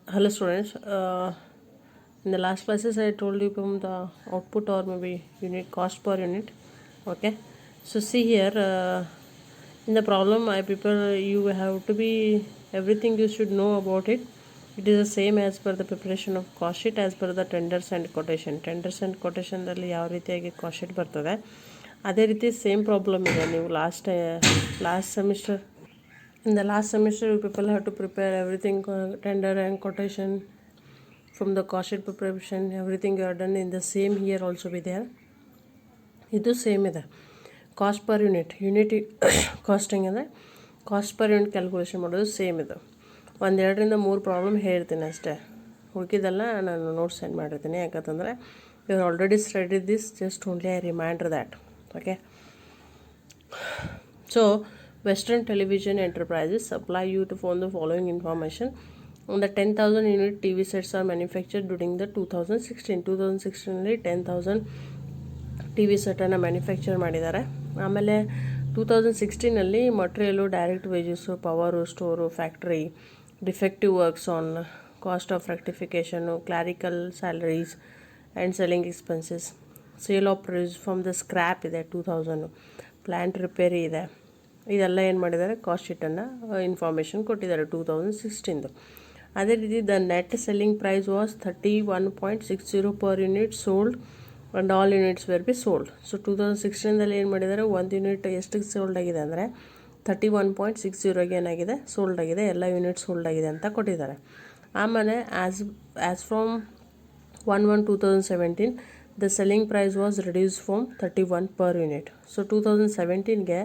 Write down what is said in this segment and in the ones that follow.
Hello students, in the last classes I told you about the output or maybe unit cost per unit. Okay, so see here in the problem I prepare, you have to be everything you should know about it. It is the same as per the preparation of cost sheet as per the tenders and quotation ದಲ್ಲಿ ಯಾವ ರೀತಿಯಾಗಿ cost sheet ಬರ್ತದೆ ಅದೇ ರೀತಿ same problem ಇದೆ. ನೀವು last semester in the last semester people have to prepare everything, tender and quotation from the cost sheet preparation, everything you are done in the same here also be there. ಇದು same ಇದೆ. Cost per unit casting ಅಂದರೆ cost per unit calculation ಮಾಡೋದು same ಇದು. ಒಂದೆರಡರಿಂದ ಮೂರು problem ಹೇಳ್ತೀನಿ ಅಷ್ಟೇ, ಉಳ್ಕಿದೆಲ್ಲ ನಾನು notes send ಮಾಡಿರ್ತೀನಿ. ಯಾಕಂತಂದರೆ you already study this, just only I reminder that. Okay, so Western Television Enterprises supply you to phone the following information. On the 10,000 unit TV sets are manufactured during the 2016 ಅಲ್ಲಿ 10,000 T V ಸೆಟನ್ನು manufacture ಮಾಡಿದ್ದಾರೆ. ಆಮೇಲೆ 2016 material, direct wages, power, store, factory, defective works on, cost of rectification, clerical salaries and selling expenses, sale of produce from the scrap ಇದೆ 2000, plant repair ಇದೆ. ಇದೆಲ್ಲ ಏನು ಮಾಡಿದ್ದಾರೆ, cost ಶೀಟನ್ನು information ಕೊಟ್ಟಿದ್ದಾರೆ 2016. ಅದೇ ರೀತಿ the net selling price was 31.60 per unit sold and all units were be sold. So 2016 ಏನು ಮಾಡಿದ್ದಾರೆ, ಒಂದು ಯೂನಿಟ್ ಎಷ್ಟಿಗೆ ಸೋಲ್ಡ್ ಆಗಿದೆ ಅಂದರೆ 31.60 ಏನಾಗಿದೆ, ಸೋಲ್ಡ್ ಆಗಿದೆ, ಎಲ್ಲ ಯೂನಿಟ್ ಸೋಲ್ಡ್ ಆಗಿದೆ ಅಂತ ಕೊಟ್ಟಿದ್ದಾರೆ. ಆಮೇಲೆ as from 1/1/2017 the selling price was reduce from 31 per unit. So 2017ಗೆ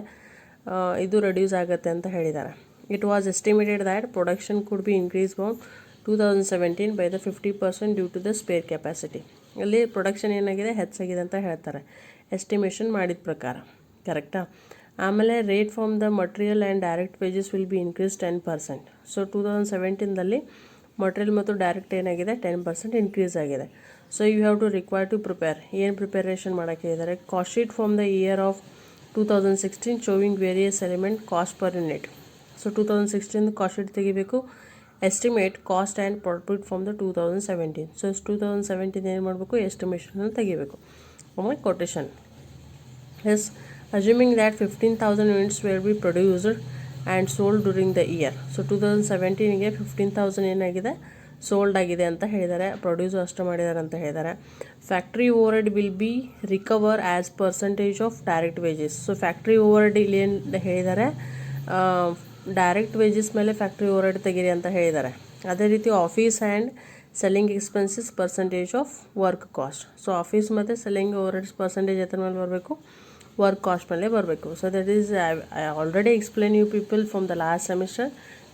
ಇದು ರೆಡ್ಯೂಸ್ ಆಗುತ್ತೆ ಅಂತ ಹೇಳಿದ್ದಾರೆ. It was estimated that production could be increase from 2017 by the 50% due to the spare capacity. ಅಲ್ಲಿ ಪ್ರೊಡಕ್ಷನ್ ಏನಾಗಿದೆ, ಹೆಚ್ಚಾಗಿದೆ ಅಂತ ಹೇಳ್ತಾರೆ ಎಸ್ಟಿಮೇಷನ್ ಮಾಡಿದ ಪ್ರಕಾರ. ಕರೆಕ್ಟಾ? ಆಮೇಲೆ rate from the material and direct wages will be increase 10%. So 2017 material ಮತ್ತು ಡೈರೆಕ್ಟ್ ಏನಾಗಿದೆ, 10% ಇನ್ಕ್ರೀಸ್ ಆಗಿದೆ. So you have to require to prepare, ಏನು ಪ್ರಿಪರೇಷನ್ ಮಾಡೋಕ್ಕೆ ಹೇಳಿದ್ದಾರೆ, cost sheet from the year of 2016 showing various element cost per unit. So 2016 cost sheet ತೆಗಿಬೇಕು, estimate cost and profit from the 2017. So 2017 ಏನು ಮಾಡಬೇಕು, estimation ತೆಗಿಬೇಕು. ಆಮೇಲೆ quotation as assuming that 15,000 units were be produced and sold during the year. So 2017ಗೆ 15,000 ಏನಾಗಿದೆ, sold ಆಗಿದೆ ಅಂತ ಹೇಳಿದ್ದಾರೆ, ಪ್ರೊಡ್ಯೂಸ್ ಅಷ್ಟು ಮಾಡಿದ್ದಾರೆ ಅಂತ ಹೇಳಿದ್ದಾರೆ. Factory overhead will be recover as percentage of direct wages. So factory overhead ಇಲ್ಲಿ ಏನು ಹೇಳಿದ್ದಾರೆ, ಡೈರೆಕ್ಟ್ ವೇಜಸ್ ಮೇಲೆ ಫ್ಯಾಕ್ಟ್ರಿ ಓವರ್ ಹೆಡ್ ತೆಗೀರಿ ಅಂತ ಹೇಳಿದ್ದಾರೆ. ಅದೇ ರೀತಿ office and selling expenses percentage of work cost. So office ಮತ್ತು ಸೆಲ್ಲಿಂಗ್ ಓವರ್ ಹೆಡ್ಸ್ ಪರ್ಸೆಂಟೇಜ್ ಎದ್ರ ಮೇಲೆ ಬರಬೇಕು, ವರ್ಕ್ ಕಾಸ್ಟ್ ಮೇಲೆ ಬರಬೇಕು. So that is I already explain you people from the last semester,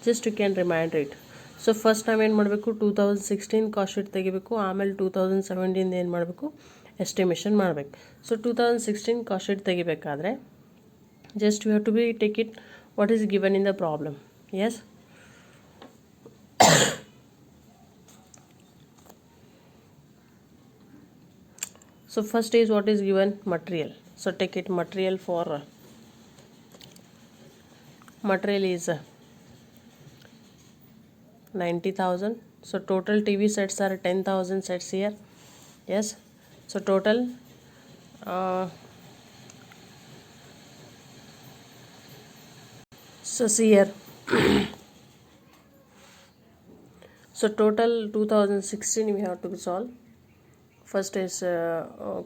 just you can remind it. So first ನಾವೇನು ಮಾಡಬೇಕು, 2016 cost sheet ತೆಗಿಬೇಕು, ಆಮೇಲೆ 2017 ಏನು ಮಾಡಬೇಕು, ಎಸ್ಟಿಮೇಷನ್ ಮಾಡಬೇಕು. ಸೊ 2016 ಕಾಸ್ಟ್ ಶೀಟ್ ತೆಗಿಬೇಕಾದ್ರೆ just you have to be take it what is given in the problem. Yes, so first is what is given, material. So take it, material is 90,000. so total TV sets are 10,000 sets here. Yes, so total so see here so total 2016 we have to solve. First is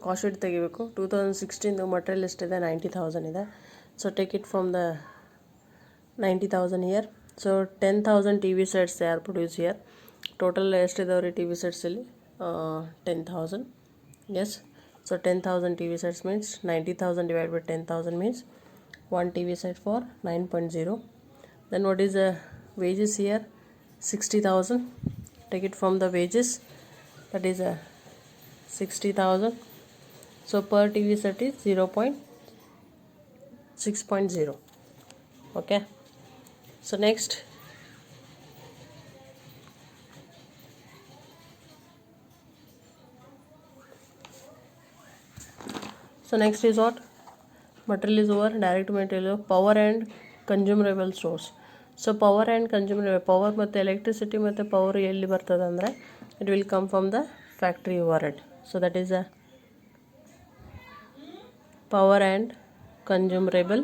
cost sheet ತೆಗಿಬೇಕು. 2016 material ಎಷ್ಟಿದೆ, 90,000 ಇದೆ. So take it from the 90,000 year. So 10,000 T V sets they are produce year. Total ಎಷ್ಟಿದಾವೆ ರೀ T V ಸೆಟ್ಸಲ್ಲಿ, 10,000. Yes, so 10,000 T V sets means 90,000 divide by 10,000 means 1 T V set for 9.0. Then what is the wages year, 60,000. Take it from the wages, that is 60,000. So per TV set is 0.6.0. Okay, so next is what, material is over, direct material, power and consumable stores. So power and consumer, power ಮತ್ತು electricity ಮತ್ತು power ಎಲ್ಲಿ ಬರ್ತದೆ ಅಂದರೆ it will come from the factory overhead. So that is a power and consumable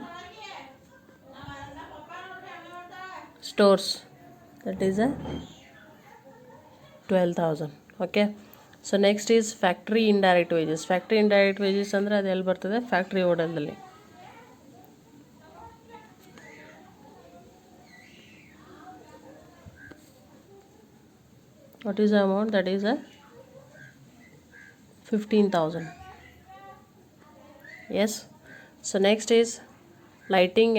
stores, that is a 12,000. Okay, so next is factory indirect wages. Factory indirect wages ಅಂದರೆ ಅದು ಎಲ್ಲಿ ಬರ್ತದೆ, factory ಓಡಲ್ದಲ್ಲಿ. What is the amount? That is a 15,000. Yes. So next is lighting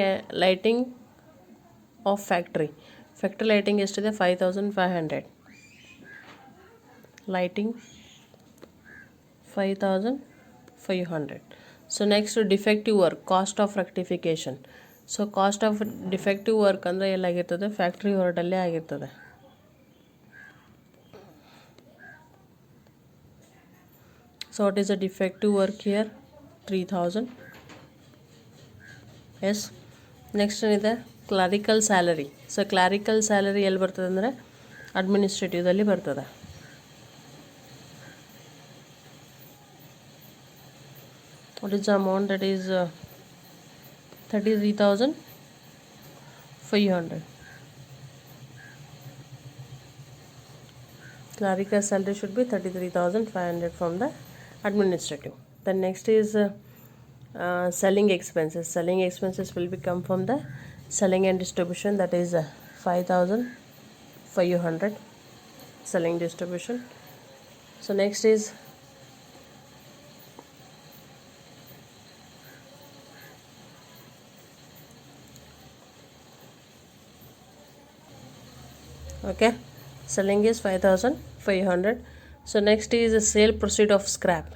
of factory. Factory lighting ಎಷ್ಟಿದೆ, 5,500. Lighting 5,500. So next defective work, cost of rectification. So cost of defective work ಅಂದರೆ ಎಲ್ಲಾಗಿರ್ತದೆ, factory ಹೊರಡಲ್ಲೇ ಆಗಿರ್ತದೆ. So what is the defective work here? 3,000. Yes. Next ಏನಿದೆ, ಕ್ಲಾರಿಕಲ್ salary. So ಕ್ಲಾರಿಕಲ್ salary ಎಲ್ಲಿ ಬರ್ತದೆ ಅಂದರೆ ಅಡ್ಮಿನಿಸ್ಟ್ರೇಟಿವ್ದಲ್ಲಿ ಬರ್ತದೆ. What is the amount? That is 33,500. Clerical salary should be 33,500 from the administrative. Then next is selling expenses. Selling expenses will come from the selling and distribution, that is 5,500. Selling distribution. So next is okay, selling is 5,500. So next is sale proceed of scrap.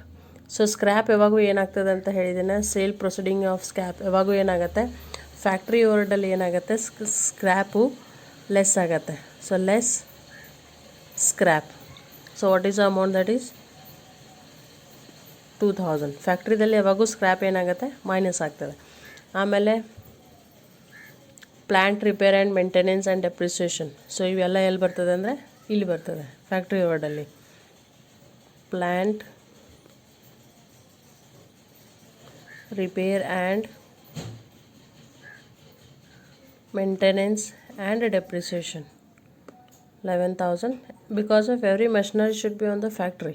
So scrap ಯಾವಾಗೂ ಏನಾಗ್ತದೆ ಅಂತ ಹೇಳಿದ್ದೀನಿ, sale proceeding of scrap ಯಾವಾಗೂ ಏನಾಗುತ್ತೆ, factory ಓವರ್ಡಲ್ಲಿ ಏನಾಗುತ್ತೆ, scrap less ಆಗುತ್ತೆ. So less scrap. So what is the amount? That is 2,000. ಫ್ಯಾಕ್ಟ್ರಿದಲ್ಲಿ ಯಾವಾಗೂ ಸ್ಕ್ರ್ಯಾಪ್ ಏನಾಗುತ್ತೆ, ಮೈನಸ್ ಆಗ್ತದೆ. ಆಮೇಲೆ plant repair and maintenance and depreciation. So ಇವೆಲ್ಲ ಎಲ್ಲಿ ಬರ್ತದೆ ಅಂದರೆ ಇಲ್ಲಿ ಬರ್ತದೆ, ಫ್ಯಾಕ್ಟ್ರಿ ಓವರ್ಡಲ್ಲಿ. Plant repair and maintenance and depreciation 11,000. Because of every machinery should be on the factory.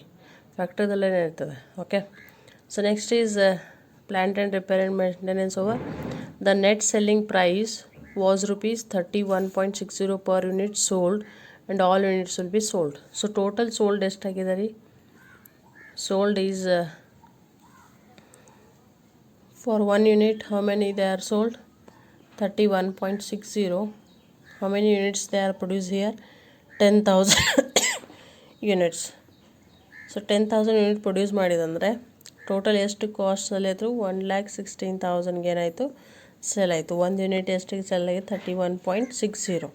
ಫ್ಯಾಕ್ಟ್ರಿದಲ್ಲೇ ಇರ್ತದೆ. Okay, so next is plant and repair and maintenance over. The net selling price was rupees 31.60 per unit sold, and all units will be sold. So total sold ಎಷ್ಟಾಗಿದೆ ರೀ? Sold is for one unit, how many they are sold? 31.60. How many units they are produced here? 10,000 units. So 10,000 unit produce ಮಾಡಿದಂದರೆ total ಎಷ್ಟು ಕಾಸ್ಟಲ್ಲಿ ಆಯಿತು? 1,16,000ಗೆ ಏನಾಯಿತು, cell ಆಯಿತು. ಒಂದು unit ಎಷ್ಟಿಗೆ cell ಆಗಿದೆ? 31.60.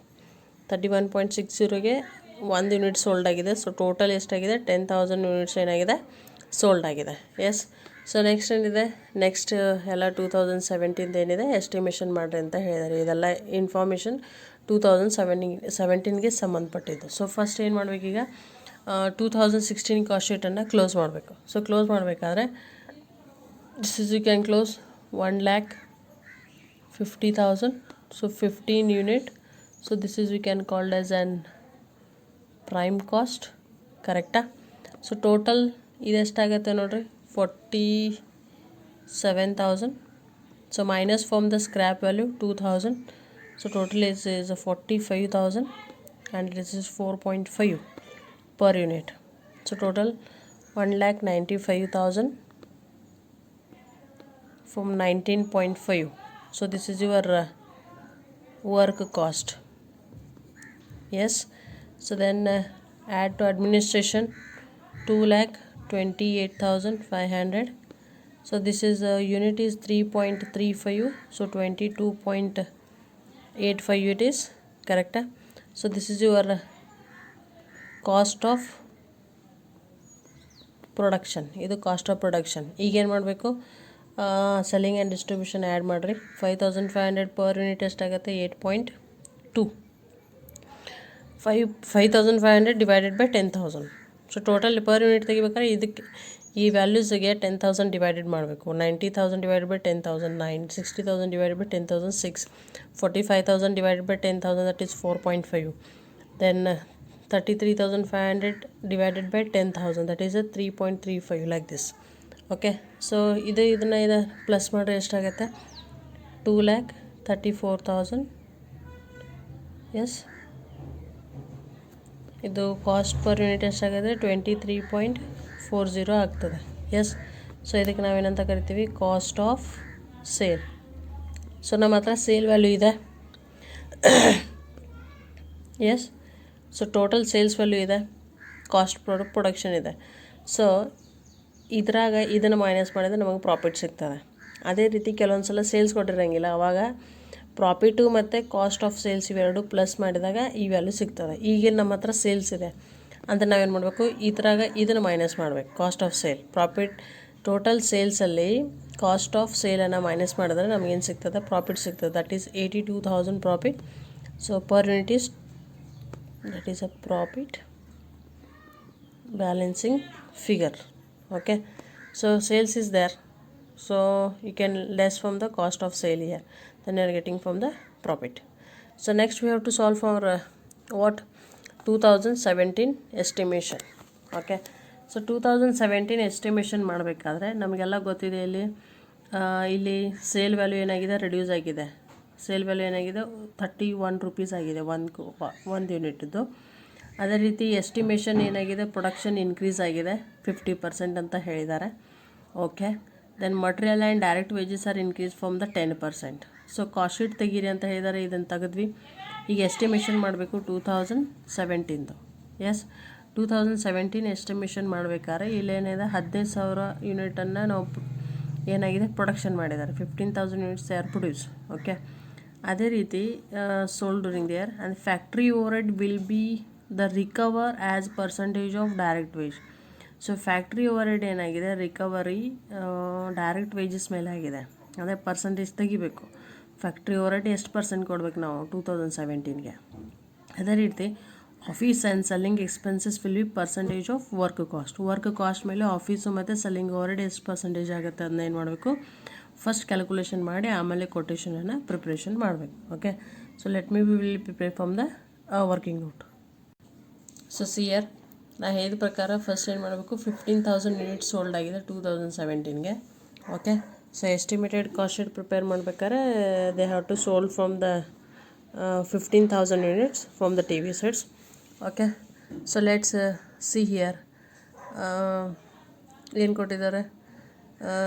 31.60ಗೆ ಒಂದು ಯೂನಿಟ್ ಸೋಲ್ಡ್ ಆಗಿದೆ. ಸೊ ಟೋಟಲ್ ಎಷ್ಟಾಗಿದೆ? 10,000 ಯೂನಿಟ್ಸ್ ಏನಾಗಿದೆ, ಸೋಲ್ಡ್ ಆಗಿದೆ. ಎಸ್. ಸೊ ನೆಕ್ಸ್ಟ್ ಏನಿದೆ, ನೆಕ್ಸ್ಟ್ ಎಲ್ಲ 2017 ಏನಿದೆ ಎಸ್ಟಿಮೇಷನ್ ಮಾಡಿರಿ ಅಂತ ಹೇಳಿದ್ದಾರೆ. ಇದೆಲ್ಲ ಇನ್ಫಾರ್ಮೇಷನ್ 2017ಗೆ ಸಂಬಂಧಪಟ್ಟಿದ್ದು. ಸೊ ಫಸ್ಟ್ ಏನು ಮಾಡಬೇಕೀಗ, 2016 ಕಾಸ್ಟ್ ಶೀಟನ್ನು ಕ್ಲೋಸ್ ಮಾಡಬೇಕು. ಸೊ ಕ್ಲೋಸ್ ಮಾಡಬೇಕಾದ್ರೆ this is you can close 1,50,000. So 15 unit. So this is we can call as an prime cost. Correct? So total ಇದೆಷ್ಟಾಗತ್ತೆ ನೋಡ್ರಿ, 47,000. So minus from the scrap value 2,000. So total is 45,000, and this is 4.5 per unit. So total 1,95,000 from 19.5. So this is your work cost. Yes. So then add to administration 2,28,500. So this is unit is 3.35. So 22.85 it is. Correct? So this is your cost of production. ಇದು cost of production. ಈಗೇನು ಮಾಡಬೇಕು, selling and distribution add ಮಾಡಿರಿ. 5,500 per unit ಎಷ್ಟಾಗುತ್ತೆ? 8.2. 2. 5,500 divided by 10,000. So total per unit ತೆಗಿಬೇಕಾದ್ರೆ ಇದಕ್ಕೆ ಈ ವ್ಯಾಲ್ಯೂಸಿಗೆ 10,000 divided ಮಾಡಬೇಕು. 90,000 divided by 10,000 9, 60,000 divided by 10,000 6, 45,000 divided by 10,000 that is 4.5, then 33,500 divided by 10,000 that is a 3.35 like this. Okay, so ಇದನ್ನು plus ಮಾಡಿದ್ರೆ ಎಷ್ಟಾಗುತ್ತೆ? 2,34,000. ಎಸ್, ಇದು ಕಾಸ್ಟ್ ಪರ್ ಯೂನಿಟ್ ಎಷ್ಟಾಗಿದೆ? 23.40 ಆಗ್ತದೆ. ಎಸ್, ಸೊ ಇದಕ್ಕೆ ನಾವೇನಂತ ಕರಿತೀವಿ? Cost of sale. ಸೊ ನಮ್ಮ ಹತ್ರ ಸೇಲ್ ವ್ಯಾಲ್ಯೂ ಇದೆ. Yes, so total sales value ಇದೆ, ಕಾಸ್ಟ್ ಪ್ರೊಡಕ್ಷನ್ ಇದೆ. ಸೊ ಇದ್ರಾಗ ಇದನ್ನು ಮೈನಸ್ ಮಾಡಿದರೆ ನಮಗೆ ಪ್ರಾಫಿಟ್ ಸಿಗ್ತದೆ. ಅದೇ ರೀತಿ ಕೆಲವೊಂದು ಸಲ ಸೇಲ್ಸ್ ಕೊಟ್ಟಿರೋಂಗಿಲ್ಲ, ಆವಾಗ ಪ್ರಾಫಿಟು ಮತ್ತು ಕಾಸ್ಟ್ ಆಫ್ ಸೇಲ್ಸ್ ಇವೆರಡು ಪ್ಲಸ್ ಮಾಡಿದಾಗ ಈ ವ್ಯಾಲ್ಯೂ ಸಿಗ್ತದೆ. ಈಗೇನು ನಮ್ಮ ಹತ್ರ ಸೇಲ್ಸ್ ಇದೆ ಅಂತ ನಾವೇನು ಮಾಡಬೇಕು? ಇದನ್ನು ಮೈನಸ್ ಮಾಡಬೇಕು. Cost of sale, profit, total ಸೇಲ್ಸಲ್ಲಿ ಕಾಸ್ಟ್ ಆಫ್ ಸೇಲನ್ನು ಮೈನಸ್ ಮಾಡಿದ್ರೆ ನಮಗೇನು ಸಿಗ್ತದೆ? ಪ್ರಾಫಿಟ್ ಸಿಗ್ತದೆ. That is 82,000 profit. So per unit is that is a profit balancing figure. Okay, so sales is there, so you can less from the cost of sale here, then you are getting from the profit. So next we have to solve for what? 2017 estimation. Okay, so 2017 estimation ಮಾಡಬೇಕಾದ್ರೆ ನಮಗೆಲ್ಲ ಗೊತ್ತಿದೆ, ಇಲ್ಲಿ sale value ಏನಾಗಿದೆ? Reduce ಆಗಿದೆ. Sale value ಏನಾಗಿದೆ? 31 rupees ಆಗಿದೆ ಒಂದು ಯೂನಿಟ್ದು. ಅದೇ ರೀತಿ ಎಸ್ಟಿಮೇಷನ್ ಏನಾಗಿದೆ? ಪ್ರೊಡಕ್ಷನ್ ಇನ್ಕ್ರೀಸ್ ಆಗಿದೆ 50% ಅಂತ ಹೇಳಿದ್ದಾರೆ. Okay, then material and direct wages are increase from the 10%. So cost sheet ತೆಗೀರಿ ಅಂತ ಹೇಳಿದ್ದಾರೆ, ಇದನ್ನು ತೆಗೆದ್ವಿ. ಈಗ ಎಸ್ಟಿಮೇಷನ್ ಮಾಡಬೇಕು 2017. ಎಸ್, 2017 ಎಸ್ಟಿಮೇಷನ್ ಮಾಡಬೇಕಾದ್ರೆ ಇಲ್ಲೇನಿದೆ? 15,000 ಯೂನಿಟನ್ನು ನಾವು ಏನಾಗಿದೆ? ಪ್ರೊಡಕ್ಷನ್ ಮಾಡಿದ್ದಾರೆ. 15,000 units they are produce. Okay, ಅದೇ ರೀತಿ sold during there and factory overhead will be the recover as percentage of direct wage. So factory overhead ಏನಾಗಿದೆ? ರಿಕವರಿ ಡೈರೆಕ್ಟ್ ವೇಜಸ್ ಮೇಲೆ ಆಗಿದೆ, ಅದೇ ಪರ್ಸಂಟೇಜ್ ತೆಗಿಬೇಕು. ಫ್ಯಾಕ್ಟ್ರಿ ಓವರ್ಹೆಡ್ ಎಷ್ಟು ಪರ್ಸೆಂಟ್ ಕೊಡ್ಬೇಕು ನಾವು 2017ಗೆ? ಅದೇ ರೀತಿ office and selling expenses will be percentage of work cost ಮೇಲೆ ಆಫೀಸು ಮತ್ತು ಸೆಲ್ಲಿಂಗ್ ಓವರ್ಹೆಡ್ ಎಷ್ಟು ಪರ್ಸೆಂಟೇಜ್ ಆಗುತ್ತೆ ಅದನ್ನ ಏನು ಮಾಡಬೇಕು? ಫಸ್ಟ್ ಕ್ಯಾಲ್ಕುಲೇಷನ್ ಮಾಡಿ ಆಮೇಲೆ ಕೊಟೇಷನನ್ನು ಪ್ರಿಪ್ರೇಷನ್ ಮಾಡಬೇಕು. Okay, so let me will prepare from the working note. So ಸಿಯರ್ ನಾ ಹೇಳಿದ ಪ್ರಕಾರ ಫಸ್ಟ್ ಏನು ಮಾಡಬೇಕು? 15,000 ಯೂನಿಟ್ಸ್ ಸೋಲ್ಡ್ ಆಗಿದೆ 2017ಗೆ. Okay, so estimated cost sheet prepare ಮಾಡ್ಬೇಕಾದ್ರೆ they have to sold from the 15,000 units from the TV sets. Okay, so let's see here ಏನು ಕೊಟ್ಟಿದ್ದಾರೆ.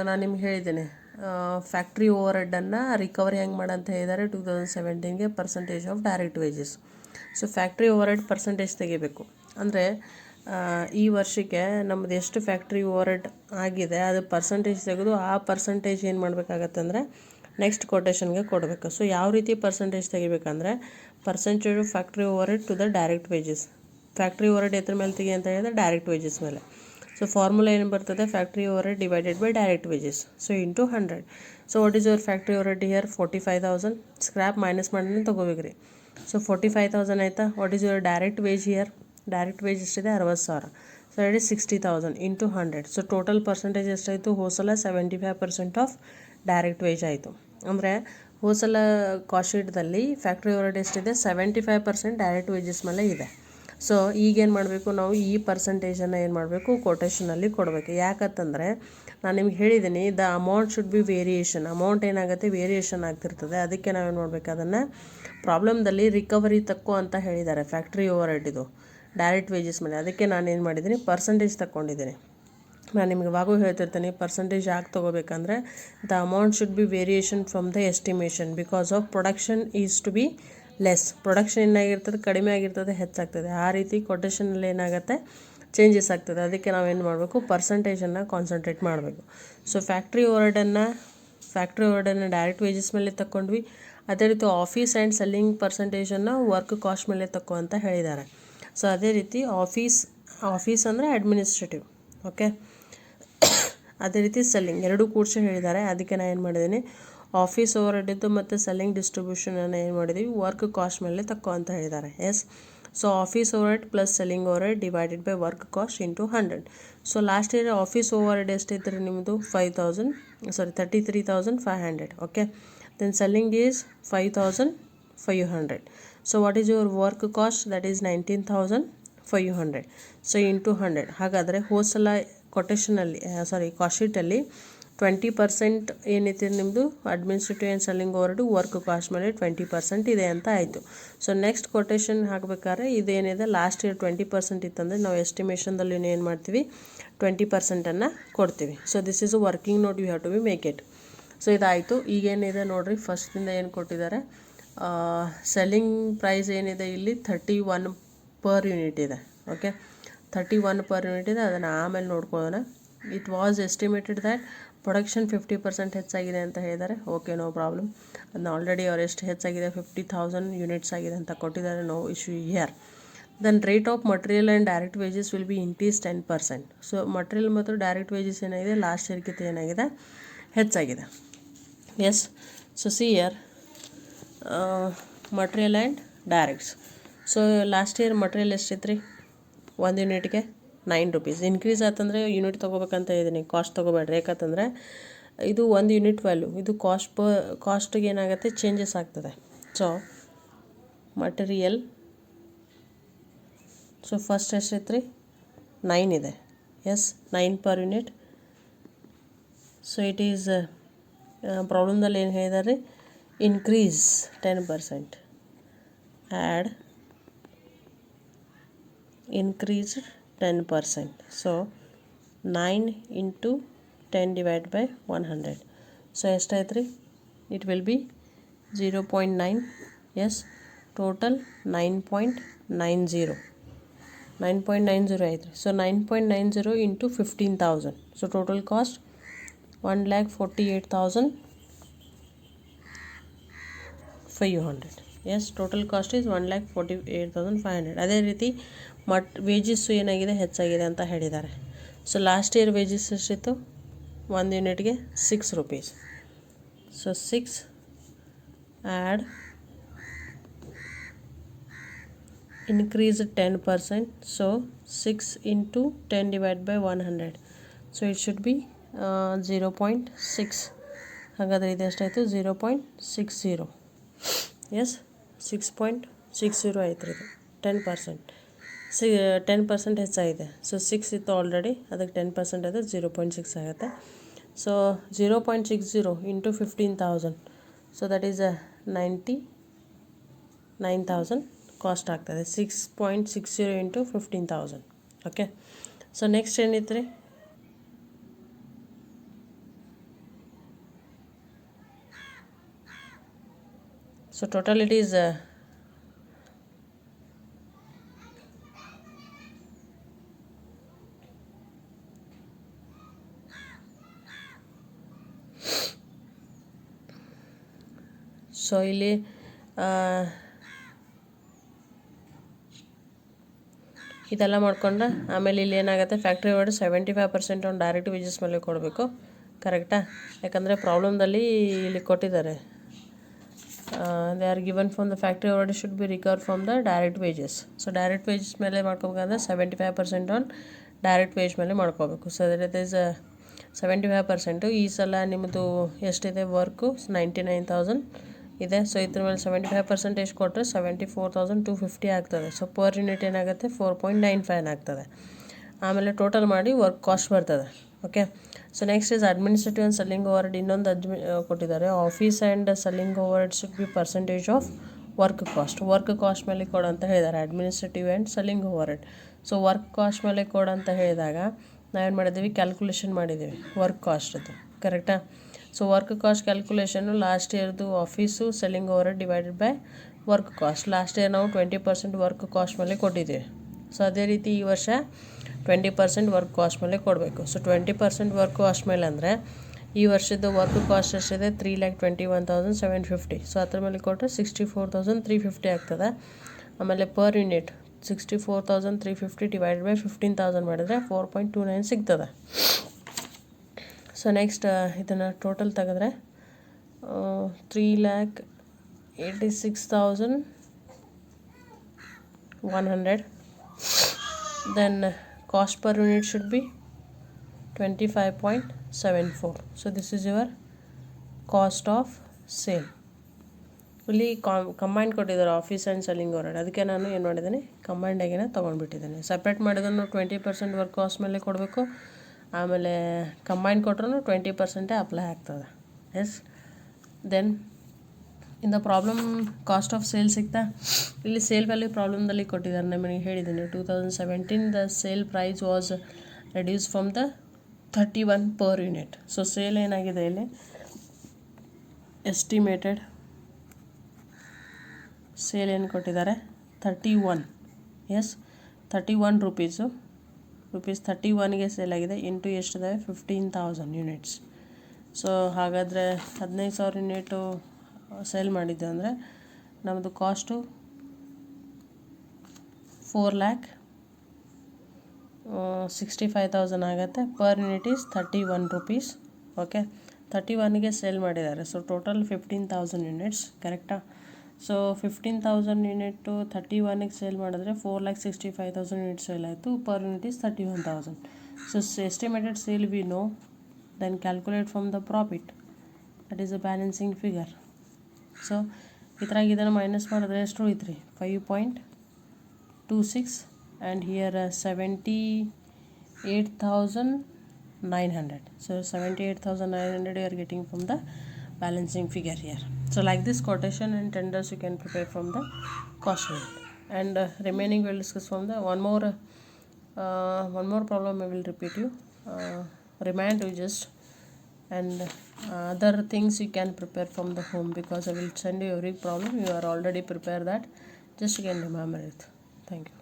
ನಾನು ನಿಮ್ಗೆ ಹೇಳಿದ್ದೇನೆ ಫ್ಯಾಕ್ಟ್ರಿ ಓವರ್ಹೆಡನ್ನು ರಿಕವರಿ ಹೆಂಗೆ ಮಾಡಂತ ಹೇಳಿದ್ದಾರೆ 2017ಗೆ percentage of direct wages. So factory overhead percentage ತೆಗಿಬೇಕು ಅಂದರೆ ಈ ವರ್ಷಕ್ಕೆ ನಮ್ಮದು ಎಷ್ಟು ಫ್ಯಾಕ್ಟ್ರಿ ಓವರ್ಹೆಡ್ ಆಗಿದೆ ಅದು ಪರ್ಸಂಟೇಜ್ ತೆಗೆದು ಆ ಪರ್ಸಂಟೇಜ್ ಏನು ಮಾಡಬೇಕಾಗತ್ತೆ ಅಂದರೆ ನೆಕ್ಸ್ಟ್ ಕೊಟೇಷನ್ಗೆ ಕೊಡಬೇಕು. ಸೊ ಯಾವ ರೀತಿ ಪರ್ಸಂಟೇಜ್ ತೆಗಿಬೇಕಂದ್ರೆ percentage of factory overhead to the direct wages. Factory overhead ಎದ್ರ ಮೇಲೆ ತೆಗಿ ಅಂತ ಹೇಳಿದ್ರೆ ಡೈರೆಕ್ಟ್ ವೇಜಸ್ ಮೇಲೆ. ಸೊ ಫಾರ್ಮುಲಾ ಏನು ಬರ್ತದೆ? Factory overhead divided by direct wages. So into 100. So what is your factory overhead here? 45,000. Scrap minus ಮಾಡಿ ತೊಗೋಬೇಕ್ರಿ. ಸೊ 45,000 ಆಯಿತಾ? What is your direct wage here? Direct wage ಎಷ್ಟಿದೆ? 60,000. So it is 60,000 into 100. So total percentage ಎಷ್ಟಾಯಿತು? ಹೋಸಲ 75% of direct wage ಆಯಿತು. ಅಂದರೆ ಹೋಸಲ cost ಶೀಟ್ದಲ್ಲಿ factory overhead ಎಷ್ಟಿದೆ? 75% direct wages ಮೇಲೆ ಇದೆ. ಸೊ ಈಗೇನು ಮಾಡಬೇಕು ನಾವು? ಈ ಪರ್ಸಂಟೇಜನ್ನು ಏನು ಮಾಡಬೇಕು? ಕೊಟೇಷನಲ್ಲಿ ಕೊಡಬೇಕು. ಯಾಕಂತಂದರೆ ನಾನು ನಿಮ್ಗೆ ಹೇಳಿದ್ದೀನಿ the amount should be variation. Amount ಏನಾಗುತ್ತೆ? ವೇರಿಯೇಷನ್ ಆಗ್ತಿರ್ತದೆ. ಅದಕ್ಕೆ ನಾವೇನು ಮಾಡಬೇಕು? ಅದನ್ನು ಪ್ರಾಬ್ಲಮ್ದಲ್ಲಿ ರಿಕವರಿ ತಕ್ಕೋ ಅಂತ ಹೇಳಿದ್ದಾರೆ ಫ್ಯಾಕ್ಟ್ರಿ ಓವರ್ಹೆಡ್ ಇದು ಡೈರೆಕ್ಟ್ ವೇಜಸ್ ಮೇಲೆ. ಅದಕ್ಕೆ ನಾನು ಏನು ಮಾಡಿದ್ದೀನಿ? ಪರ್ಸಂಟೇಜ್ ತಗೊಂಡಿದ್ದೀನಿ. ನಾನು ನಿಮ್ಗೆ ಯಾವಾಗೂ ಹೇಳ್ತಿರ್ತೀನಿ ಪರ್ಸಂಟೇಜ್ ಯಾಕೆ ತೊಗೋಬೇಕಂದ್ರೆ the amount should be variation from the estimation because of production is to be less. Production ಏನಾಗಿರ್ತದೆ? ಕಡಿಮೆ ಆಗಿರ್ತದೆ, ಹೆಚ್ಚಾಗ್ತದೆ. ಆ ರೀತಿ ಕೊಟೇಷನಲ್ಲಿ ಏನಾಗುತ್ತೆ? ಚೇಂಜಸ್ ಆಗ್ತದೆ. ಅದಕ್ಕೆ ನಾವೇನು ಮಾಡಬೇಕು? ಪರ್ಸಂಟೇಜನ್ನು ಕಾನ್ಸಂಟ್ರೇಟ್ ಮಾಡಬೇಕು. ಸೊ ಫ್ಯಾಕ್ಟ್ರಿ ಓವರ್ಹೆಡನ್ನು ಡೈರೆಕ್ಟ್ ವೇಜಸ್ ಮೇಲೆ ತಗೊಂಡ್ವಿ. ಅದೇ ರೀತಿ ಆಫೀಸ್ ಆ್ಯಂಡ್ ಸೆಲ್ಲಿಂಗ್ ಪರ್ಸಂಟೇಜನ್ನು ವರ್ಕ್ ಕಾಸ್ಟ್ ಮೇಲೆ ತಗೋ ಅಂತ ಹೇಳಿದ್ದಾರೆ. ಸೊ ಅದೇ ರೀತಿ ಆಫೀಸ್ ಅಂದರೆ ಅಡ್ಮಿನಿಸ್ಟ್ರೇಟಿವ್. ಓಕೆ, ಅದೇ ರೀತಿ ಸೆಲ್ಲಿಂಗ್ ಎರಡೂ ಕೂಡಿಸಿ ಹೇಳಿದ್ದಾರೆ. ಅದಕ್ಕೆ ನಾನು ಏನು ಮಾಡಿದ್ದೀನಿ? ಆಫೀಸ್ ಓವರ್ ಹೆಡ್ ಮತ್ತು ಸೆಲ್ಲಿಂಗ್ ಡಿಸ್ಟ್ರಿಬ್ಯೂಷನನ್ನು ಏನು ಮಾಡಿದ್ದೀವಿ ವರ್ಕ್ ಕಾಸ್ಟ್ ಮೇಲೆ ತಕ್ಕೋ ಅಂತ ಹೇಳಿದ್ದಾರೆ. Yes, so office overhead plus selling overhead divided by work cost into 100. So last year office overhead ಎಷ್ಟೈತ್ರಿ ನಿಮ್ಮದು 33,500. Okay, then selling is 5,500. So what is your work cost? That is 19,500. So into 100. ಹಾಗಾದರೆ ಹೋದ ಸಲ ಕೊಟೇಷನಲ್ಲಿ cost ಶೀಟಲ್ಲಿ 20% ಏನೈತಿ ನಿಮ್ಮದು administrative and selling ಓವರ್ಡು work cost ಮೇಲೆ 20% ಇದೆ ಅಂತ ಆಯಿತು. ಸೊ ನೆಕ್ಸ್ಟ್ ಕೊಟೇಷನ್ ಹಾಕಬೇಕಾದ್ರೆ ಇದೇನಿದೆ ಲಾಸ್ಟ್ ಇಯರ್ 20% ಇತ್ತಂದರೆ ನಾವು ಎಸ್ಟಿಮೇಷನ್ದಲ್ಲಿ ಏನು ಮಾಡ್ತೀವಿ 20%ಅನ್ನು ಕೊಡ್ತೀವಿ. So this is a working note, you have to be make it. So ಇದಾಯಿತು. ಈಗೇನಿದೆ ನೋಡಿರಿ, ಫಸ್ಟಿಂದ ಏನು ಕೊಟ್ಟಿದ್ದಾರೆ, ಸೆಲ್ಲಿಂಗ್ ಪ್ರೈಸ್ ಏನಿದೆ ಇಲ್ಲಿ 31 ಪರ್ ಯೂನಿಟ್ ಇದೆ. ಓಕೆ, 31 ಪರ್ ಯೂನಿಟ್ ಇದೆ. ಅದನ್ನು ಆಮೇಲೆ ನೋಡ್ಕೊಳ್ಳೋಣ. It was estimated that production 50% ಹೆಚ್ಚಾಗಿದೆ ಅಂತ ಹೇಳಿದ್ದಾರೆ. Okay, no problem. ಅದನ್ನ ಆಲ್ರೆಡಿ ಅವ್ರು ಎಷ್ಟು ಹೆಚ್ಚಾಗಿದೆ 50,000 ಯೂನಿಟ್ಸ್ ಆಗಿದೆ ಅಂತ ಕೊಟ್ಟಿದ್ದಾರೆ. No issue here. Then rate of material and direct wages will be increase 10%. So material ಮತ್ತು ಡೈರೆಕ್ಟ್ ವೇಜಸ್ ಏನಾಗಿದೆ ಲಾಸ್ಟ್ ಇಯರ್ಗಿಂತ ಏನಾಗಿದೆ ಹೆಚ್ಚಾಗಿದೆ. Yes, so see year material and directs. So last year material ಎಷ್ಟೈತ್ರಿ 1 ಯೂನಿಟ್ಗೆ 9 ರೂಪೀಸ್. ಇನ್ಕ್ರೀಸ್ ಆತಂದರೆ ಯೂನಿಟ್ ತೊಗೋಬೇಕಂತ ಇದ್ದೀನಿ, cost ತೊಗೋಬೇಡ್ರಿ. ಯಾಕಂತಂದರೆ ಇದು 1 ಯೂನಿಟ್ ವ್ಯಾಲ್ಯೂ, ಇದು ಕಾಸ್ಟಿಗೆ ಏನಾಗುತ್ತೆ ಚೇಂಜಸ್ ಆಗ್ತದೆ. ಸೊ ಮಟೀರಿಯಲ್, ಸೊ ಫಸ್ಟ್ ಎಷ್ಟೈತ್ರಿ 9 ಇದೆ. Yes, 9 per unit. So it is ಪ್ರಾಬ್ಲಮ್ದಲ್ಲಿ ಏನು ಹೇಳಿದಾರೆ, increase 10%, add increased 10%. So 9 into 10 divided by 100. So ಎಷ್ಟಾಯ್ತು ರೀ, it will be 0.9. yes, total 9.90 ಆಯ್ತು ರೀ. So 9.90 into 15,000. So total cost 1,48,500. Yes, total cost is 1,48,500. ಅದೇ ರೀತಿ ವೇಜಸ್ಸು ಏನಾಗಿದೆ ಹೆಚ್ಚಾಗಿದೆ ಅಂತ ಹೇಳಿದ್ದಾರೆ. ಸೊ ಲಾಸ್ಟ್ ಇಯರ್ ವೇಜಸ್ ಎಷ್ಟಿತ್ತು 1 ಯೂನಿಟ್ಗೆ 6 rupees. So 6 add increased 10%. So 6 into 10 divided by 100. So it should be 0.6. ಹಾಗಾದರೆ ಇದು ಎಷ್ಟಾಯಿತು 0.60. ಎಸ್, 6.60 ಆಯ್ತು ಇದು 10%. 10% ಹೆಚ್ಚಾಗಿದೆ. ಸೊ 6 ಇತ್ತು ಆಲ್ರೆಡಿ, ಅದಕ್ಕೆ 10% ಅದು 0.6 ಆಗುತ್ತೆ. So 0.60 into 15,000. So that is 99,000 cost ಆಗ್ತದೆ. 6.60 ಇಂಟು 15,000. ಓಕೆ, ಸೊ ನೆಕ್ಸ್ಟ್ ಏನಿತ್ತು ರೀ, so total it is so ಇಲ್ಲಿ ಇದೆಲ್ಲ ಮಾಡ್ಕೊಂಡ್ರೆ ಆಮೇಲೆ ಇಲ್ಲಿ ಏನಾಗುತ್ತೆ factory over 75% on direct wages ಮೇಲೆ ಕೊಡಬೇಕು. ಕರೆಕ್ಟಾ? ಯಾಕಂದರೆ ಪ್ರಾಬ್ಲಮ್ದಲ್ಲಿ ಇಲ್ಲಿ ಕೊಟ್ಟಿದ್ದಾರೆ, they are given from the factory over should be recover from the direct wages. So direct wages ಮೇಲೆ ಮಾಡ್ಕೋಬೇಕಂದ್ರೆ 75% ಆನ್ ಡೈರೆಕ್ಟ್ ವೇಜ್ ಮೇಲೆ ಮಾಡ್ಕೋಬೇಕು. So that is 75%. ಈ ಸಲ ನಿಮ್ಮದು ಎಷ್ಟಿದೆ ವರ್ಕು 99,000 ಇದೆ. ಸೊ ಇದ್ರ ಮೇಲೆ 75% ಎಷ್ಟು ಕೊಟ್ಟರೆ 74,250 ಆಗ್ತದೆ. ಸೊ ಪರ್ ಯೂನಿಟ್ ಏನಾಗುತ್ತೆ 4.95 ಆಗ್ತದೆ. ಆಮೇಲೆ ಟೋಟಲ್ ಮಾಡಿ ವರ್ಕ್ ಕಾಸ್ಟ್ ಬರ್ತದೆ. Okay, so next is administrative and selling over head. ಇನ್ನೊಂದು ಕೊಟ್ಟಿದ್ದಾರೆ, office and selling over head should be percentage of work cost. Work cost ಮೇಲೆ ಕೊಡು ಅಂತ ಹೇಳಿದ್ದಾರೆ, administrative and selling overhead. So work cost ಮೇಲೆ ಕೊಡು ಅಂತ ಹೇಳಿದಾಗ ನಾವೇನು ಮಾಡಿದ್ದೀವಿ, ಕ್ಯಾಲ್ಕುಲೇಷನ್ ಮಾಡಿದ್ದೀವಿ ವರ್ಕ್ ಕಾಸ್ಟದ್ದು. ಕರೆಕ್ಟಾ? ಸೊ ವರ್ಕ್ ಕಾಸ್ಟ್ ಕ್ಯಾಲ್ಕುಲೇಷನ್ನು ಲಾಸ್ಟ್ ಇಯರ್ದು office selling overhead divided by work cost. Last year ನಾವು 20% ವರ್ಕ್ ಕಾಸ್ಟ್ ಮೇಲೆ ಕೊಟ್ಟಿದ್ದೀವಿ. ಸೊ ಅದೇ ರೀತಿ ಈ ವರ್ಷ 20% ವರ್ಕ್ ಕಾಸ್ಟ್ ಮೇಲೆ ಕೊಡಬೇಕು. ಸೊ 20% ವರ್ಕ್ ಕಾಸ್ಟ್ ಮೇಲೆ ಅಂದರೆ ಈ ವರ್ಷದ ವರ್ಕ್ ಕಾಸ್ಟ್ ಎಷ್ಟಿದೆ 3,21,750. ಸೊ ಅದ್ರ ಮೇಲೆ ಕೊಟ್ಟರೆ 64,350 ಆಗ್ತದೆ. ಆಮೇಲೆ ಪರ್ ಯೂನಿಟ್ 64,350 ಡಿವೈಡೆಡ್ ಬೈ 15,000 ಮಾಡಿದರೆ 4.29 ಸಿಗ್ತದೆ. ಸೊ ನೆಕ್ಸ್ಟ್ ಇದನ್ನು ಟೋಟಲ್ ತೆಗೆದ್ರೆ 3,86,100. Then cost per unit should be 25.74. So this is your cost of sale. ಇಲ್ಲಿ ಕಂಬೈಂಡ್ ಕೊಟ್ಟಿದ್ದಾರೆ ಆಫೀಸ್ ಆ್ಯಂಡ್ ಸೆಲ್ಲಿಂಗ್ ಓವರ್ಹೆಡ್, ಅದಕ್ಕೆ ನಾನು ಏನು ಮಾಡಿದ್ದೀನಿ ಕಂಬೈಂಡಾಗಿನೇ ತೊಗೊಂಡ್ಬಿಟ್ಟಿದ್ದೀನಿ. ಸಪ್ರೇಟ್ ಮಾಡಿದ್ರು 20% ವರ್ಕ್ ಕಾಸ್ಟ್ ಮೇಲೆ ಕೊಡಬೇಕು, ಆಮೇಲೆ ಕಂಬೈಂಡ್ ಕೊಟ್ರೂ 20% ಅಪ್ಲೈ ಆಗ್ತದೆ. Yes. Then in the problem cost of sale ಸಿಗ್ತಾ, ಇಲ್ಲಿ ಸೇಲ್ ವ್ಯಾಲ್ಯೂ ಪ್ರಾಬ್ಲಮ್ದಲ್ಲಿ ಕೊಟ್ಟಿದ್ದಾರೆ. ನಿಮಗೆ ಹೇಳಿದ್ದೀನಿ 2017 the sale price was reduce from the 31 per unit. So sale ಏನಾಗಿದೆ ಇಲ್ಲಿ ಎಸ್ಟಿಮೇಟೆಡ್ ಸೇಲ್ ಏನು ಕೊಟ್ಟಿದ್ದಾರೆ 31. ಎಸ್, 31 ರುಪೀಸ್ 31ಗೆ ಸೇಲ್ ಆಗಿದೆ. ಇಂಟು ಎಷ್ಟಿದೆ 15,000 ಯೂನಿಟ್ಸ್. ಸೊ ಹಾಗಾದರೆ 15,000 ಯೂನಿಟು ಸೇಲ್ ಮಾಡಿದ್ದೆ ಅಂದರೆ ನಮ್ಮದು ಕಾಸ್ಟು 4,65,000 ಆಗುತ್ತೆ. Per unit is 31 rupees. Okay, 31ಗೆ ಸೇಲ್ ಮಾಡಿದ್ದಾರೆ. ಸೊ ಟೋಟಲ್ 15,000 ಯೂನಿಟ್ಸ್, ಕರೆಕ್ಟಾ? ಸೊ 15,000 ಯೂನಿಟು 31ಗೆ ಸೇಲ್ ಮಾಡಿದ್ರೆ 4,65,000 ಯೂನಿಟ್ಸ್ ಸೇಲ್ ಆಯಿತು. Per unit is 31,000. So estimated sale we know, then calculate from the profit, that is a balancing figure. So ಇದ್ರಾಗ ಇದನ್ನು minus ಮಾಡಿದ್ರೆ ಎಷ್ಟು ಉಳಿತು ರೀ 5.26 and here 78,900. So 78,900 you are getting from the balancing figure here. So like this quotation and tenders you can prepare from the cost sheet, and remaining we'll discuss from the one more problem I will repeat you, remind you just, and other things you can prepare from the home, because I will send you every problem. You are already prepared that, just you can remember it. Thank you.